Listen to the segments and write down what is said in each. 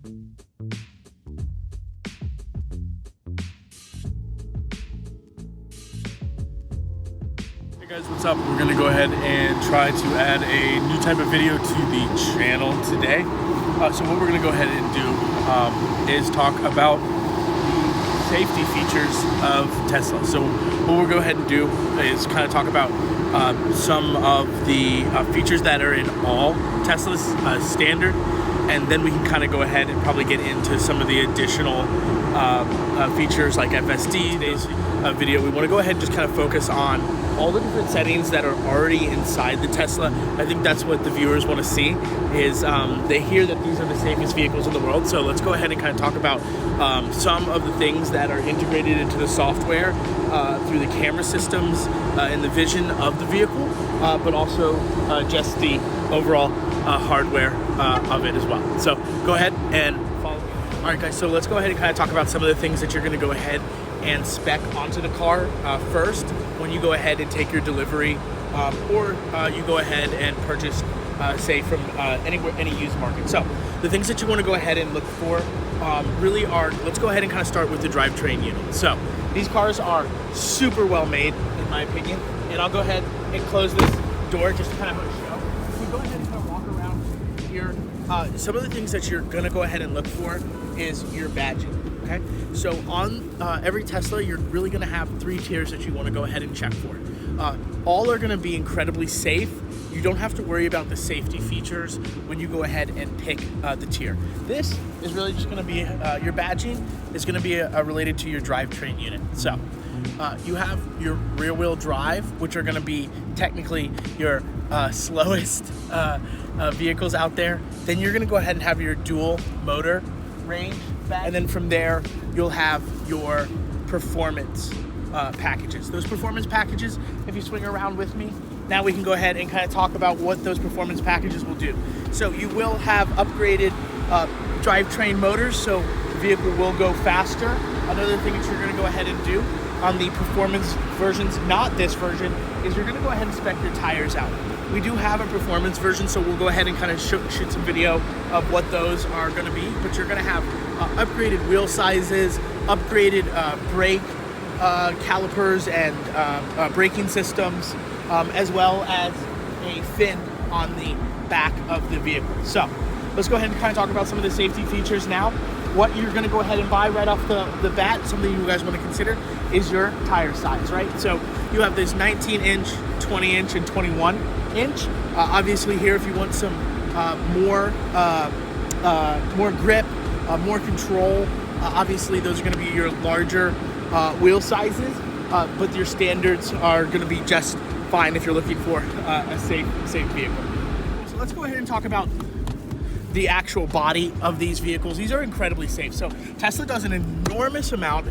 Hey guys, what's up? We're gonna go ahead and try to add a new type of video to the channel today. So what we're gonna go ahead and do is talk about the safety features of Tesla. So what we'll go ahead and do is kind of talk about some of the features that are in all Tesla's standard, and then we can kind of go ahead and probably get into some of the additional features like FSD. Today's video, we want to go ahead and just kind of focus on all the different settings that are already inside the Tesla. I think that's what the viewers want to see, is they hear that these are the safest vehicles in the world. So let's go ahead and kind of talk about some of the things that are integrated into the software through the camera systems and the vision of the vehicle, but also just the overall hardware of it as well. So go ahead and follow me. All right guys, so let's go ahead and kind of talk about some of the things that you're going to go ahead and spec onto the car first when you go ahead and take your delivery, or you go ahead and purchase, say, from any used market. So the things that you want to go ahead and look for really are, let's go ahead and kind of start with the drivetrain unit. So these cars are super well made, in my opinion, and I'll go ahead and close this door just to kind of show. If we go ahead and kind of walk around here, some of the things that you're going to go ahead and look for is your badging. Okay, so on every Tesla, you're really going to have 3 tiers that you want to go ahead and check for. All are going to be incredibly safe. You don't have to worry about the safety features when you go ahead and pick the tier. This is really just going to be your badging is going to be related to your drivetrain unit. So you have your rear wheel drive, which are going to be technically your slowest vehicles out there. Then you're going to go ahead and have your dual motor range, and then from there you'll have your performance packages. Those performance packages, if you swing around with me, now we can go ahead and kind of talk about what those performance packages will do. So you will have upgraded drivetrain motors, so the vehicle will go faster. Another thing that you're going to go ahead and do on the performance versions, not this version, is you're going to go ahead and spec your tires out. We do have a performance version, so we'll go ahead and kind of shoot some video of what those are going to be, but you're going to have upgraded wheel sizes, upgraded brake calipers and braking systems, as well as a fin on the back of the vehicle. So let's go ahead and kind of talk about some of the safety features now. What you're going to go ahead and buy right off the bat, something you guys want to consider, is your tire size, right? So you have this 19-inch, 20-inch, and 21-inch. Obviously here, if you want some more grip, more control, obviously those are going to be your larger wheel sizes, but your standards are going to be just fine if you're looking for a safe vehicle. So let's go ahead and talk about the actual body of these vehicles. These are incredibly safe. So Tesla does an enormous amount,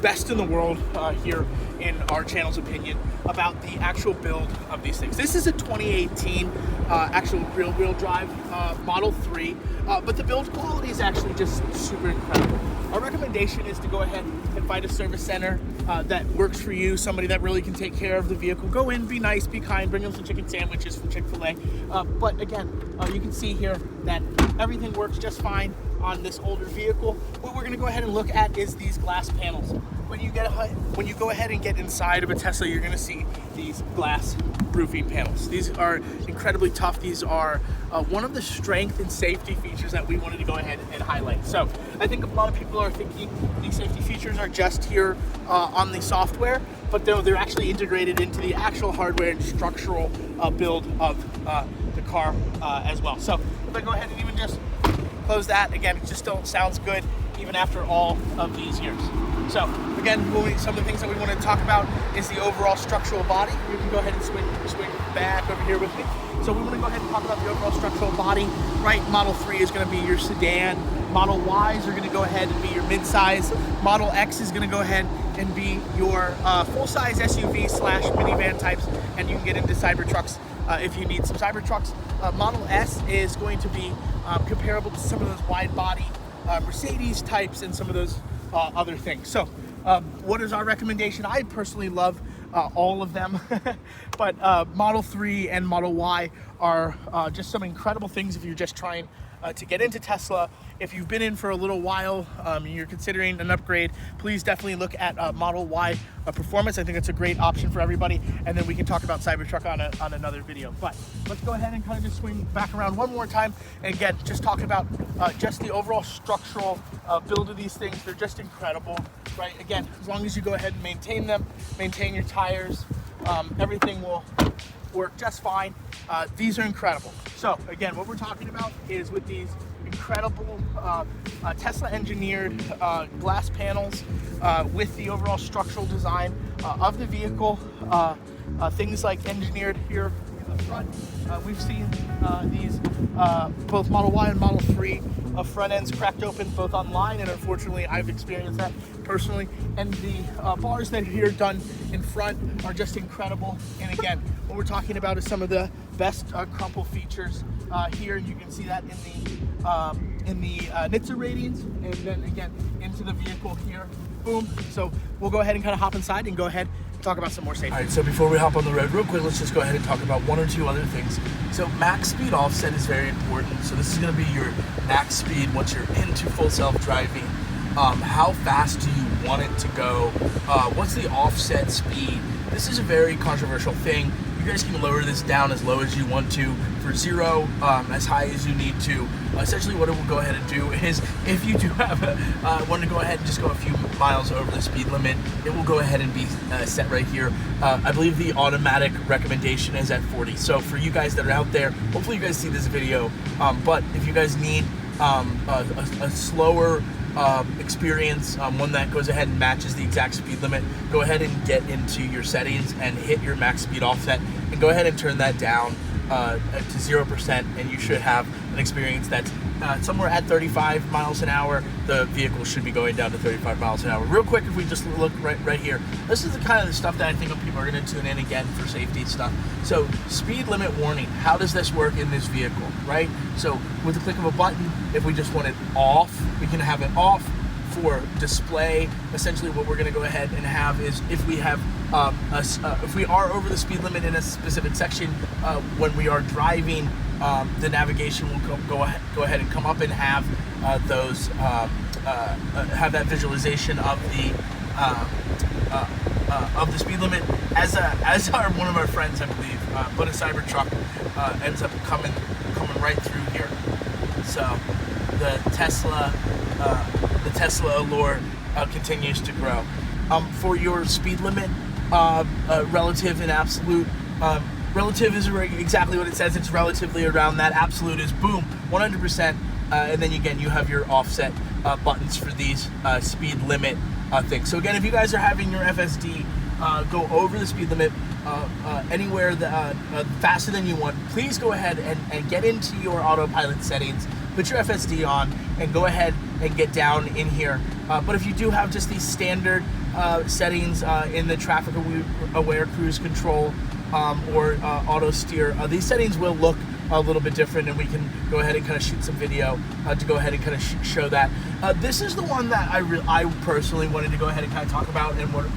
best in the world here in our channel's opinion, about the actual build of these things. This is a 2018 actual rear-wheel drive Model 3, but the build quality is actually just super incredible. Our recommendation is to go ahead and find a service center that works for you, somebody that really can take care of the vehicle. Go in, be nice, be kind, bring them some chicken sandwiches from Chick-fil-A. But again, you can see here that everything works just fine on this older vehicle. What we're going to go ahead and look at is these glass panels. When you go ahead and get inside of a Tesla, you're going to see these glass roofing panels. These are incredibly tough. These are one of the strength and safety features that we wanted to go ahead and highlight. So I think a lot of people are thinking these safety features are just here on the software, but they're actually integrated into the actual hardware and structural build of the car as well. So if I go ahead and even just close that, again, it just still sounds good even after all of these years. So again, some of the things that we want to talk about is the overall structural body. You can go ahead and swing back over here with me. So we want to go ahead and talk about the overall structural body. Right, Model 3 is going to be your sedan. Model Ys are going to go ahead and be your midsize. Model X is going to go ahead and be your full-size SUV / minivan types, and you can get into Cybertrucks if you need some Cybertrucks. Model S is going to be comparable to some of those wide-body Mercedes types and some of those other things. So what is our recommendation? I personally love all of them, but Model 3 and Model Y are just some incredible things if you're just trying to get into Tesla. If you've been in for a little while and you're considering an upgrade, please definitely look at Model Y Performance. I think it's a great option for everybody, and then we can talk about Cybertruck on another video. But let's go ahead and kind of just swing back around one more time, and again, just talk about just the overall structural build of these things. They're just incredible, right? Again, as long as you go ahead and maintain them, maintain your tires, everything will work just fine. These are incredible. So again, what we're talking about is with these incredible Tesla engineered glass panels with the overall structural design of the vehicle, things like engineered here in the front. We've seen these both Model Y and Model 3 front ends cracked open both online, and unfortunately I've experienced that personally. And the bars that are here done in front are just incredible. And again, what we're talking about is some of the best crumple features here. You can see that in the NHTSA ratings, and then again into the vehicle here. Boom. So we'll go ahead and kind of hop inside and go ahead and talk about some more safety. All right, so before we hop on the road real quick, let's just go ahead and talk about one or two other things. So max speed offset is very important. So this is going to be your max speed once you're into full self-driving. How fast do you want it to go? What's the offset speed? This is a very controversial thing. You guys can lower this down as low as you want to. For 0, as high as you need to. Essentially what it will go ahead and do is, if you do have want to go ahead and just go a few miles over the speed limit, it will go ahead and be set right here. I believe the automatic recommendation is at 40. So for you guys that are out there, hopefully you guys see this video, but if you guys need a slower experience, one that goes ahead and matches the exact speed limit, go ahead and get into your settings and hit your max speed offset and go ahead and turn that down to 0%, and you should have an experience that's somewhere at 35 miles an hour. The vehicle should be going down to 35 miles an hour. Real quick, if we just look right here, this is the kind of the stuff that I think people are going to tune in again for safety stuff. So speed limit warning, how does this work in this vehicle, right? So with the click of a button, if we just want it off, we can have it off. For display, essentially what we're going to go ahead and have is, if we have if we are over the speed limit in a specific section, when we are driving, the navigation will go ahead and come up and have those have that visualization of the speed limit. As one of our friends, I believe, but a Cybertruck ends up coming right through here. So the Tesla allure continues to grow. For your speed limit, relative and absolute, relative is exactly what it says. It's relatively around that. Absolute is boom, 100%. And then again, you have your offset buttons for these speed limit things. So again, if you guys are having your FSD go over the speed limit anywhere faster than you want, please go ahead and get into your autopilot settings, put your FSD on, and go ahead and get down in here. But if you do have just these standard settings in the traffic aware cruise control or auto steer, these settings will look a little bit different, and we can go ahead and kind of shoot some video to go ahead and kind of show that. This is the one that I personally wanted to go ahead and kind of talk about, and we're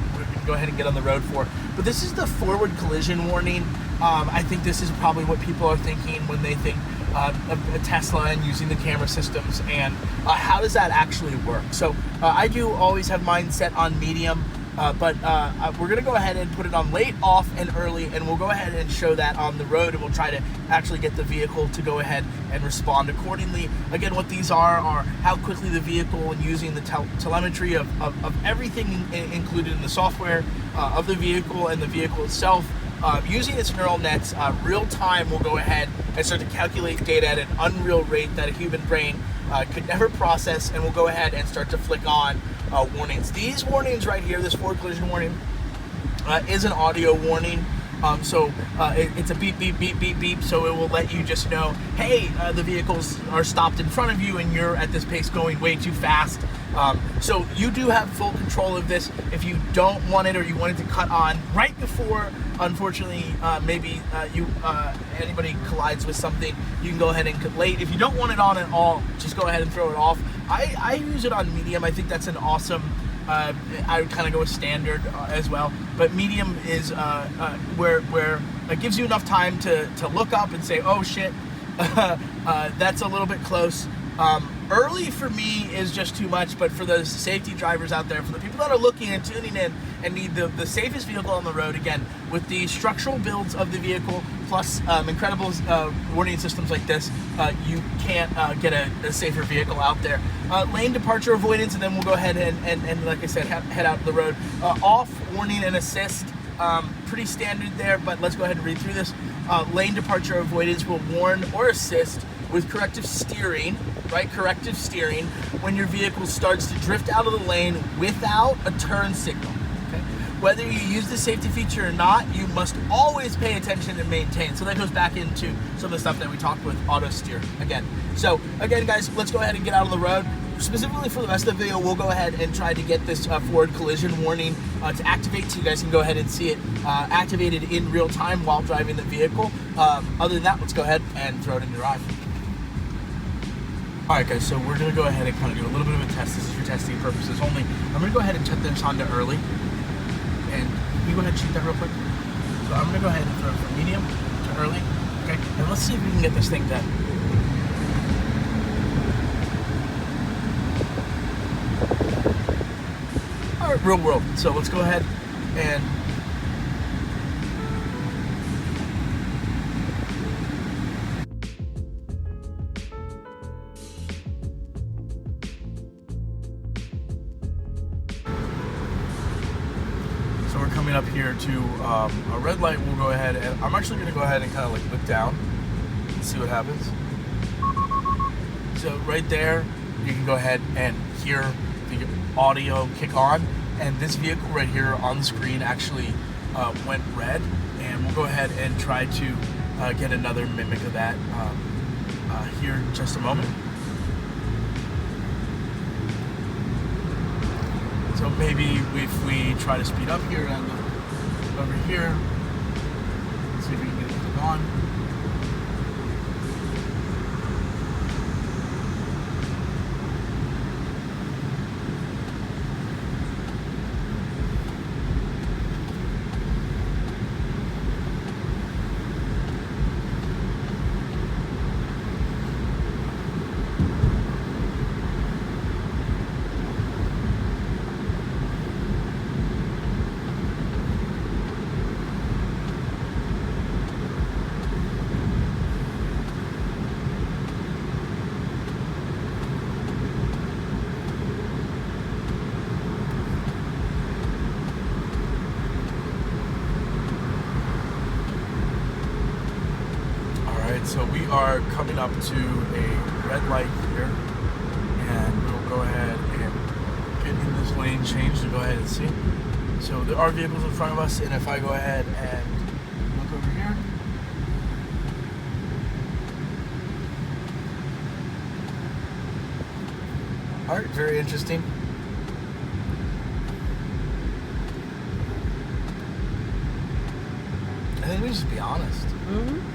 go ahead and get on the road for. But this is the forward collision warning. I think this is probably what people are thinking when they think of a Tesla and using the camera systems, and how does that actually work? So I do always have mine set on medium, but we're gonna go ahead and put it on late, off, and early, and we'll go ahead and show that on the road, and we'll try to actually get the vehicle to go ahead and respond accordingly. Again, what these are how quickly the vehicle, and using the telemetry of everything included in the software of the vehicle and the vehicle itself, using its neural nets, real time will go ahead and start to calculate data at an unreal rate that a human brain could never process, and will go ahead and start to flick on warnings. These warnings right here, this forward collision warning, is an audio warning. It's a beep, beep, beep, beep, beep, so it will let you just know, hey, the vehicles are stopped in front of you and you're at this pace going way too fast. So you do have full control of this. If you don't want it, or you want it to cut on right before, unfortunately, maybe anybody collides with something, you can go ahead and cut late. If you don't want it on at all, just go ahead and throw it off. I use it on medium. I think that's an awesome, I would kind of go with standard as well, but medium is where it gives you enough time to look up and say, oh shit, That's a little bit close. Early for me is just too much, but for those safety drivers out there, for the people that are looking and tuning in and need the safest vehicle on the road, again, with the structural builds of the vehicle, plus incredible warning systems like this, you can't get a safer vehicle out there. Lane departure avoidance, and then we'll go ahead and like I said, head out the road. Off, warning, and assist, pretty standard there, but let's go ahead and read through this. Lane departure avoidance will warn or assist with corrective steering, right? Corrective steering when your vehicle starts to drift out of the lane without a turn signal. Okay? Whether you use the safety feature or not, you must always pay attention and maintain. So that goes back into some of the stuff that we talked with auto steer again. So again, guys, let's go ahead and get out of the road. Specifically for the rest of the video, we'll go ahead and try to get this forward collision warning to activate, so you guys can go ahead and see it activated in real time while driving the vehicle. Other than that, let's go ahead and throw it in drive. All right, guys, so we're gonna go ahead and kind of do a little bit of a test. This is for testing purposes only. I'm gonna go ahead and set this on to early. And can you go ahead and shoot that real quick? So I'm gonna go ahead and throw it from medium to early. Okay, and let's see if we can get this thing done. All right, real world. So let's go ahead and we're coming up here to a red light. We'll go ahead and I'm actually going to go ahead and kind of like look down and see what happens. So right there, you can go ahead and hear the audio kick on, and this vehicle right here on the screen actually went red, and we'll go ahead and try to get another mimic of that here in just a moment. So maybe if we try to speed up here and over here, see if we can get it click on. So we are coming up to a red light here, and we'll go ahead and get in this lane change to go ahead and see. So there are vehicles in front of us, and if I go ahead and look over here, all right, very interesting. I think we just be honest. Mm-hmm.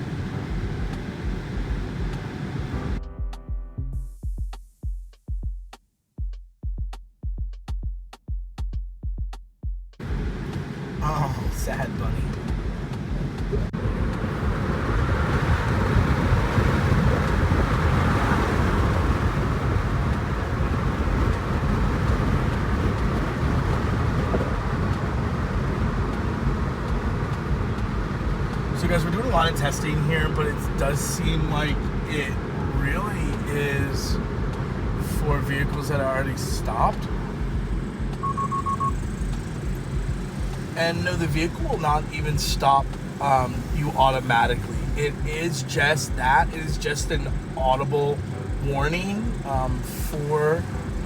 Oh, sad bunny. So guys, we're doing a lot of testing here, but it does seem like it really is for vehicles that are already stopped. And no, the vehicle will not even stop you automatically. It is just that. It is just an audible warning for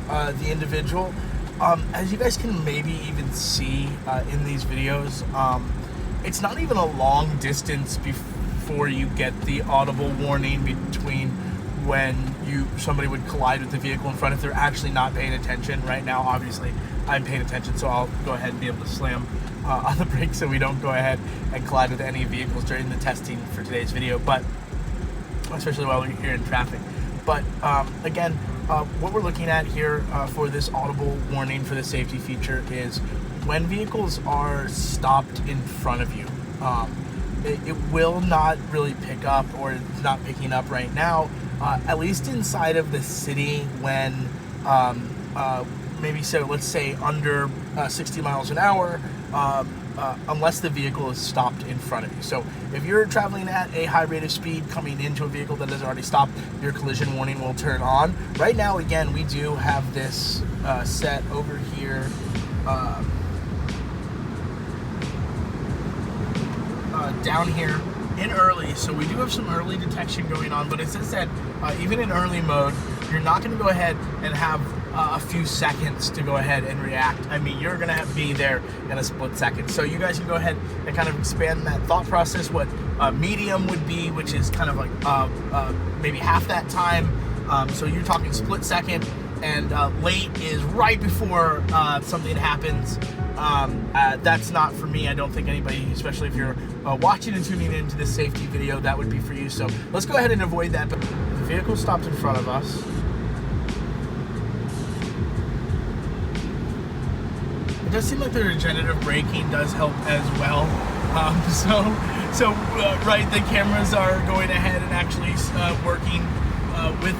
the individual. As you guys can maybe even see in these videos, it's not even a long distance before you get the audible warning between when somebody would collide with the vehicle in front if they're actually not paying attention. Right now, obviously, I'm paying attention, so I'll go ahead and be able to slam on the brakes so we don't go ahead and collide with any vehicles during the testing for today's video, but especially while we're here in traffic. But again, what we're looking at here for this audible warning for the safety feature is when vehicles are stopped in front of you. it will not really pick up, or it's not picking up right now, at least inside of the city when maybe, so let's say under 60 miles an hour, unless the vehicle is stopped in front of you. So if you're traveling at a high rate of speed coming into a vehicle that has already stopped, your collision warning will turn on. Right now, again, we do have this set over here. Down here in early, so we do have some early detection going on, but it says that even in early mode, you're not going to go ahead and have a few seconds to go ahead and react. I mean, you're going to be there in a split second. So you guys can go ahead and kind of expand that thought process, what medium would be, which is kind of like maybe half that time. So you're talking split second, and late is right before something happens. That's not for me. I don't think anybody, especially if you're watching and tuning into this safety video, that would be for you. So let's go ahead and avoid that. But the vehicle stopped in front of us. It does seem like the regenerative braking does help as well. Right, the cameras are going ahead and actually working with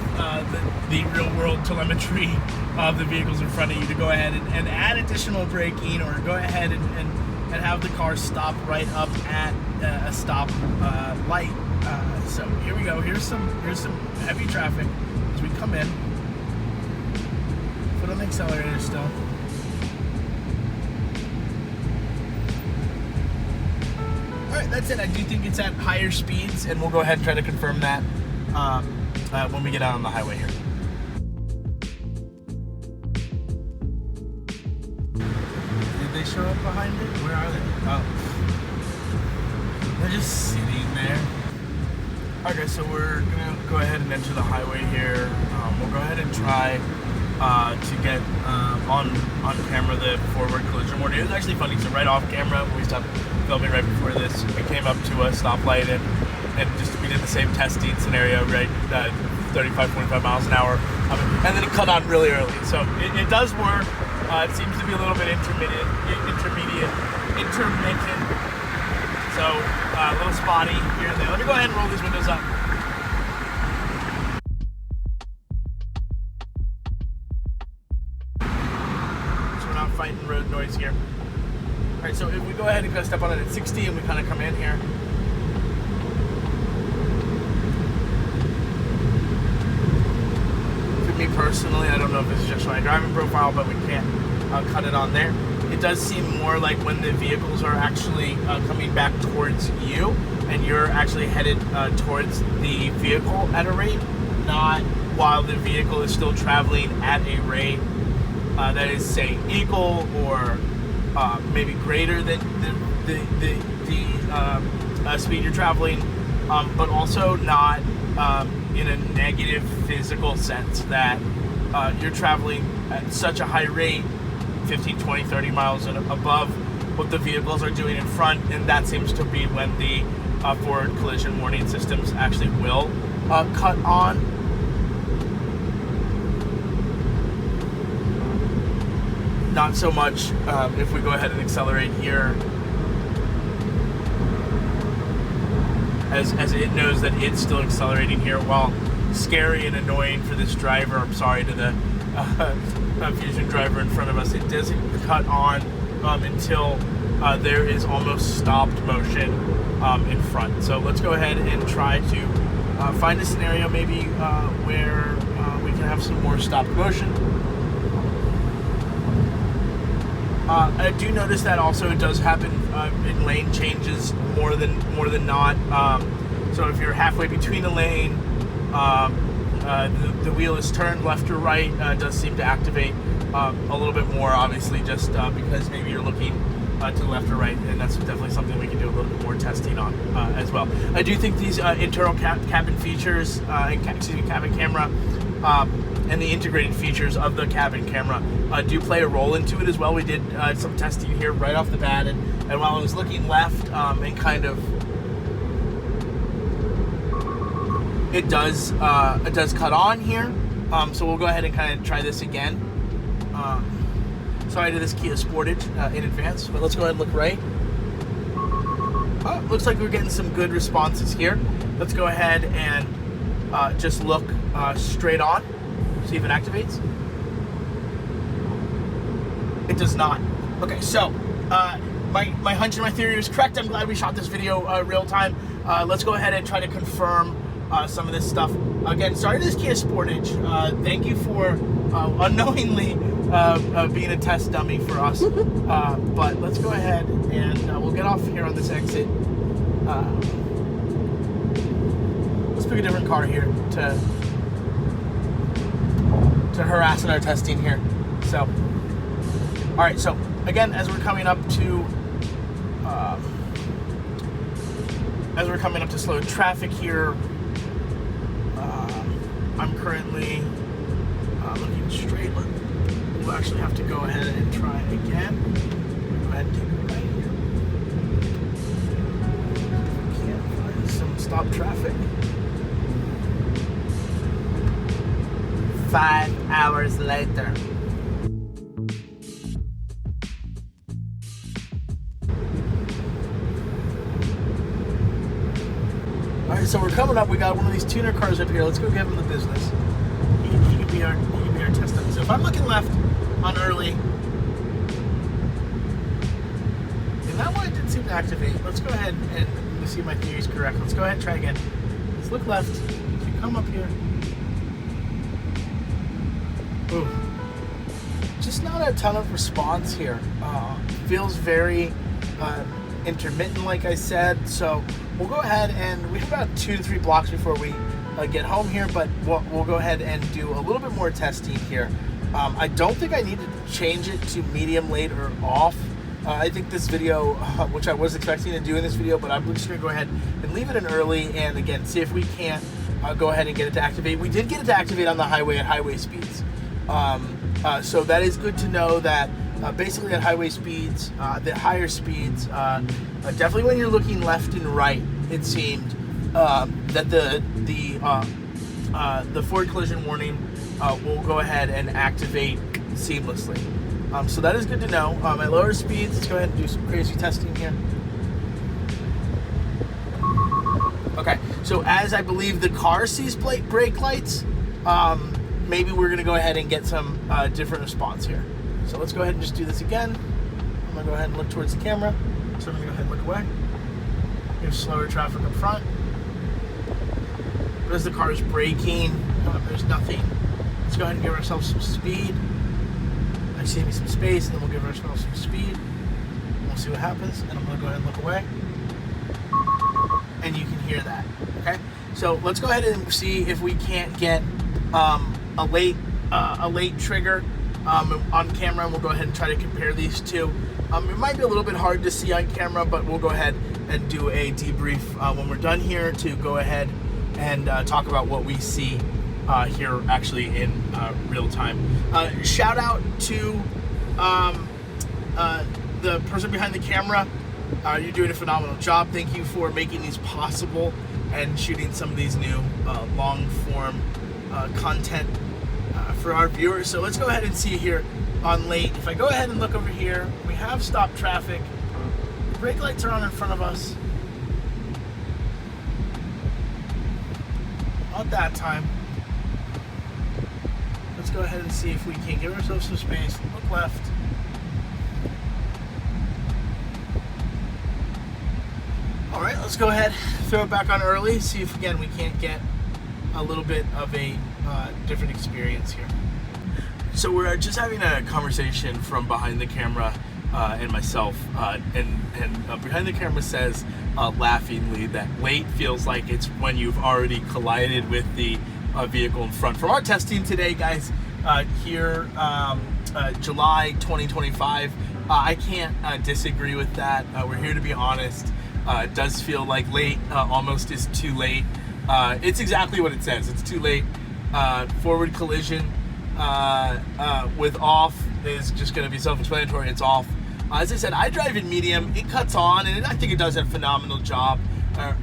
the real-world telemetry of the vehicles in front of you to go ahead and add additional braking, or go ahead and have the car stop right up at a stop light. So here we go. Here's some heavy traffic as we come in. Foot on the accelerator still. Alright, that's it. I do think it's at higher speeds, and we'll go ahead and try to confirm that when we get out on the highway here. Did they show up behind it? Where are they? Oh. They're just sitting there. Okay, so we're gonna go ahead and enter the highway here. We'll go ahead and try to get on camera the forward collision warning. It was actually funny, so right off camera, when we stopped filming right before this, we came up to a stoplight and just we did the same testing scenario, right, 35, 45 miles an hour, and then it cut on really early. So it does work. It seems to be a little bit intermittent. So a little spotty here and there. Let me go ahead and roll these windows up. So we're not fighting road noise here. All right, so if we go ahead and step on it at 60 and we kind of come in here. For me personally, I don't know if this is just my driving profile, but we can't cut it on there. It does seem more like when the vehicles are actually coming back towards you and you're actually headed towards the vehicle at a rate, not while the vehicle is still traveling at a rate that is, say, equal or maybe greater than the speed you're traveling, but also not in a negative physical sense that you're traveling at such a high rate, 15, 20, 30 miles and above what the vehicles are doing in front, and that seems to be when the forward collision warning systems actually will cut on. Not so much if we go ahead and accelerate here, as it knows that it's still accelerating here, while scary and annoying for this driver. I'm sorry to the Fusion driver in front of us. It doesn't cut on until there is almost stopped motion in front. So let's go ahead and try to find a scenario maybe where we can have some more stopped motion. I do notice that also it does happen in lane changes more than not. So if you're halfway between a lane, the wheel is turned left or right, it does seem to activate a little bit more, obviously, just because maybe you're looking to the left or right, and that's definitely something we can do a little bit more testing on as well. I do think these internal cabin features, cabin camera, and the integrated features of the cabin camera do play a role into it as well. We did some testing here right off the bat, and while I was looking left and kind of, it does cut on here. So we'll go ahead and kind of try this again. Sorry to this Kia Sportage in advance, but let's go ahead and look right. Oh, looks like we're getting some good responses here. Let's go ahead and just look straight on, see if it activates. It does not. Okay, so my hunch and my theory was correct. I'm glad we shot this video real time. Let's go ahead and try to confirm some of this stuff. Again, sorry to this Kia Sportage. Thank you for unknowingly being a test dummy for us. But let's go ahead and we'll get off here on this exit. Let's pick a different car here to harass in our testing here. So, all right. So again, as we're coming up to slow traffic here, I'm currently looking straight. We'll actually have to go ahead and try it again. Go ahead and take it right here. Can't find some stop traffic. 5 hours later. Alright, so we're coming up. We got one of these tuner cars up here. Let's go give him the business. He can be our test dummy. So if I'm looking left on early, and that one didn't seem to activate. Let's go ahead and see if my theory is correct. Let's go ahead and try again. Let's look left. If you come up here. Ooh. Just not a ton of response here. Feels very intermittent, like I said. So we'll go ahead and we have about 2 to 3 blocks before we get home here, but we'll go ahead and do a little bit more testing here. I don't think I need to change it to medium, late, or off. I think this video, which I was expecting to do in this video, but I'm just going to go ahead and leave it in early and again, see if we can't go ahead and get it to activate. We did get it to activate on the highway at highway speeds. So that is good to know that basically at highway speeds, the higher speeds, definitely when you're looking left and right, it seemed that the forward collision warning will go ahead and activate seamlessly. So that is good to know. At lower speeds, let's go ahead and do some crazy testing here. Okay, so as I believe the car sees brake lights, maybe we're going to go ahead and get some different response here. So let's go ahead and just do this again. I'm going to go ahead and look towards the camera. So I'm going to go ahead and look away. There's slower traffic up front. But as the car is braking, there's nothing. Let's go ahead and give ourselves some speed. I see me some space, and then we'll give ourselves some speed. And we'll see what happens. And I'm going to go ahead and look away. And you can hear that. Okay? So let's go ahead and see if we can't get a late trigger on camera, and we'll go ahead and try to compare these two. It might be a little bit hard to see on camera, but we'll go ahead and do a debrief when we're done here to go ahead and talk about what we see here actually in real time. Shout out to the person behind the camera. You're doing a phenomenal job. Thank you for making these possible and shooting some of these new long form content for our viewers. So let's go ahead and see here on late. If I go ahead and look over here, we have stopped traffic. Brake lights are on in front of us. Not that time. Let's go ahead and see if we can give ourselves some space. Look left. All right, let's go ahead, throw it back on early, see if again we can't get a little bit of a different experience here. So we're just having a conversation from behind the camera and myself, and behind the camera says laughingly that late feels like it's when you've already collided with the vehicle in front. From our testing today, guys, here, July 2025, I can't disagree with that. We're here to be honest. It does feel like late almost is too late. It's exactly what it says. It's too late. Forward collision with off is just going to be self-explanatory. It's off. As I said, I drive in medium. It cuts on, and I think it does a phenomenal job.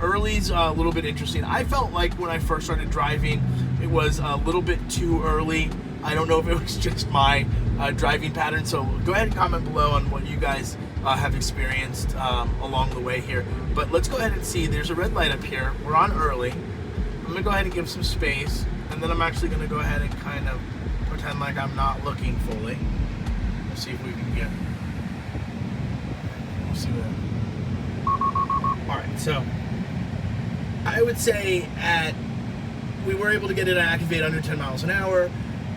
Early's a little bit interesting. I felt like when I first started driving, it was a little bit too early. I don't know if it was just my driving pattern. So go ahead and comment below on what you guys have experienced along the way here. But let's go ahead and see. There's a red light up here. We're on early. I'm gonna go ahead and give some space, and then I'm actually gonna go ahead and kind of pretend like I'm not looking fully. Let's see if we can get. We'll see what. All right, so I would say we were able to get it to activate under 10 miles an hour.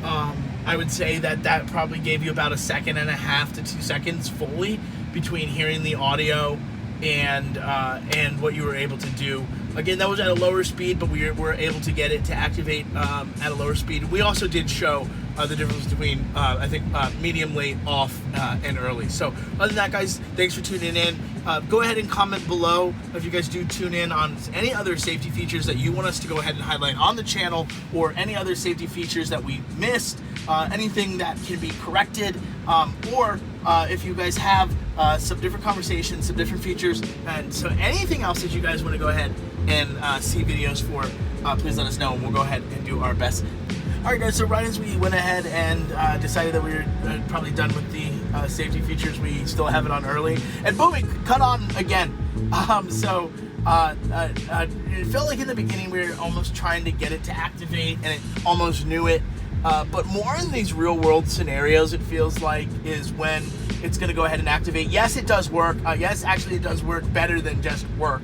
I would say that probably gave you about 1.5 to 2 seconds fully between hearing the audio and what you were able to do. Again, that was at a lower speed, but we were able to get it to activate at a lower speed. We also did show the difference between, I think, medium, late, off, and early. So other than that, guys, thanks for tuning in. Go ahead and comment below if you guys do tune in on any other safety features that you want us to go ahead and highlight on the channel, or any other safety features that we missed, anything that can be corrected, or if you guys have some different conversations, some different features, and so anything else that you guys want to go ahead and see videos for, please let us know, and we'll go ahead and do our best. Alright guys, so right as we went ahead and decided that we were probably done with the safety features, we still have it on early, and boom, it cut on again. It felt like in the beginning we were almost trying to get it to activate, and it almost knew it. But more in these real world scenarios, it feels like, is when it's going to go ahead and activate. Yes, it does work. Yes, actually it does work better than just work.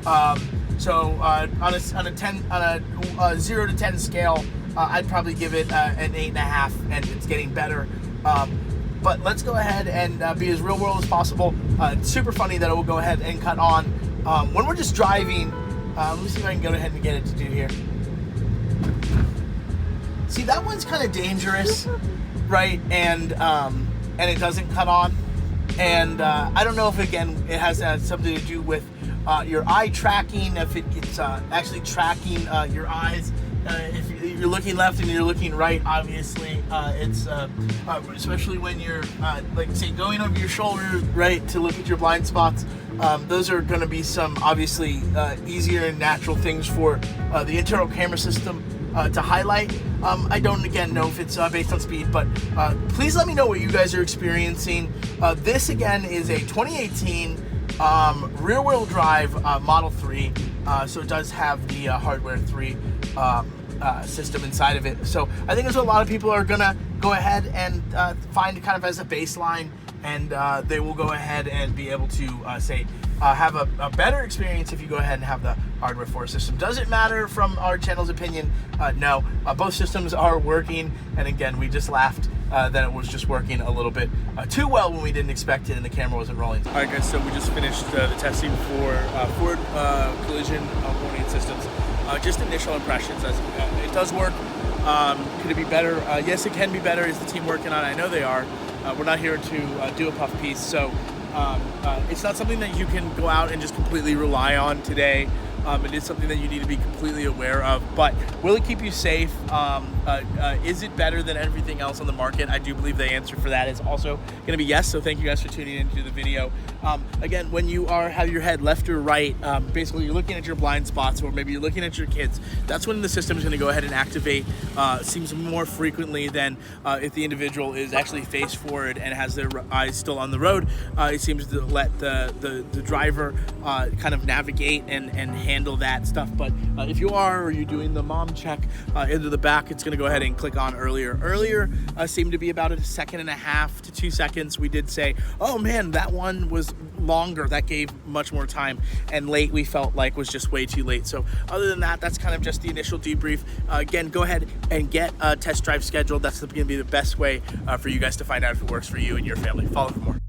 On a 0 to 10 scale, I'd probably give it an 8.5, and it's getting better. But let's go ahead and be as real world as possible. It's super funny that it will go ahead and cut on when we're just driving. Let me see if I can go ahead and get it to do here. See, that one's kind of dangerous, right? And it doesn't cut on. And I don't know if, again, it has something to do with your eye tracking, if it's actually tracking your eyes. If you're looking left and you're looking right, obviously, it's especially when you're like, say, going over your shoulder, right, to look at your blind spots. Those are going to be some obviously easier and natural things for the internal camera system to highlight. I don't, again, know if it's based on speed, but please let me know what you guys are experiencing. This, again, is a 2018 rear-wheel drive Model 3, so it does have the Hardware 3 system inside of it. So I think that's what a lot of people are gonna go ahead and find kind of as a baseline, and they will go ahead and be able to have a better experience if you go ahead and have the Hardware 4 system. Does it matter from our channel's opinion? No. Both systems are working, and again, we just laughed that it was just working a little bit too well when we didn't expect it and the camera wasn't rolling. All right, guys, so we just finished the testing for Ford collision warning systems. Just initial impressions. It does work. Could it be better? Yes, it can be better. Is the team working on it? I know they are. We're not here to do a puff piece, so it's not something that you can go out and just completely rely on today. It is something that you need to be completely aware of, but will it keep you safe? Is it better than everything else on the market? I do believe the answer for that is also going to be yes, so thank you guys for tuning into the video. Again, when you have your head left or right, basically you're looking at your blind spots, or maybe you're looking at your kids, that's when the system is going to go ahead and activate. Seems more frequently than if the individual is actually face forward and has their eyes still on the road. It seems to let the driver kind of navigate and handle that stuff. But if you are, or you're doing the mom check into the back, it's going to go ahead and click on earlier. Earlier seemed to be about 1.5 to 2 seconds. We did say, oh man, that one was longer, that gave much more time, and late we felt like was just way too late. So other than that, that's kind of just the initial debrief. Again, go ahead and get a test drive scheduled. That's going to be the best way for you guys to find out if it works for you and your family. Follow for more.